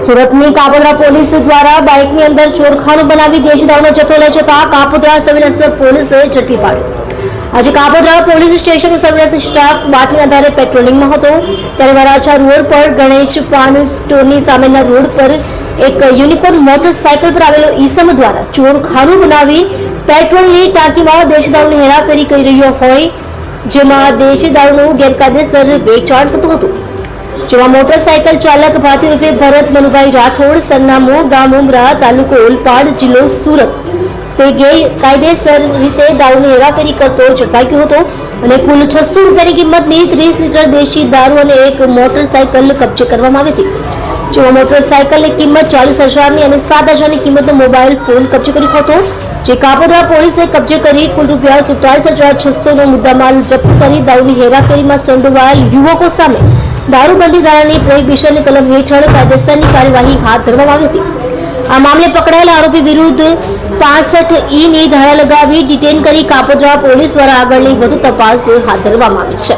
સુરતની કાપોદ્રા પોલીસ દ્વારા બાઇકની અંદર ચોરખાનું બનાવી દેશી દારૂનો જથ્થો લઈ જતા કાપોદ્રા સર્વેલન્સ પોલીસે ઝડપી પાડ્યો। આજે Kapodra police station surveillance staff બાતમી આધારે પેટ્રોલિંગમાં હતો ત્યારે વરાછા રોડ પર ગણેશ પાન સ્ટોરની સામેના રોડ પર એક યુનિકોર્ન મોટરસાયકલ પર આવેલો ઈસમ દ્વારા ચોરખાનું બનાવી પેટ્રોલની ટાંકીમાં દેશી દારૂની હેરાફેરી કરી રહ્યો હોય, જેમાં દેશી દારૂનું ગેરકાયદેસર વેચાણ થતું હતું। જેમાં મોટરસાયકલ ચાલક ભાતી રૂપે ભરત મનુભાઈ રાઠોડ, સરનામું ગામ ઉમરા, તાલુકો ઓલપાડ, જિલ્લો સુરત, તે ગેરકાયદેસર રીતે દારૂની હેરાફેરી કરતો ઝડપાઈ ગયો હતો અને કુલ 600 રૂપિયાની કિંમતની 30 લીટર દેશી દારૂ અને એક મોટરસાયકલ કબજે કરવામાં આવી હતી। જેમાં મોટરસાયકલની કિંમત 40,000ની અને 7,000ની કિંમતનો મોબાઈલ ફોન કબજે કર્યો હતો, જે કાપોદ્રા પોલીસે કબજે કરી કુલ રૂપિયા 47,600નો મુદ્દામાલ જપ્ત કરી દારૂની હેરાફેરીમાં સંડોવાયેલ યુવકો સામે દારૂબંધી ધારાની પ્રોહિબિશન કલમ હેઠળ કાયદેસરની કાર્યવાહી હાથ ધરવામાં આવી હતી। આ મામલે પકડાયેલા આરોપી વિરુદ્ધ 65E ની ધારા લગાવી ડિટેન કરી કાપોદ્રા પોલીસ દ્વારા આગળની વધુ તપાસ હાથ ધરવામાં આવી છે।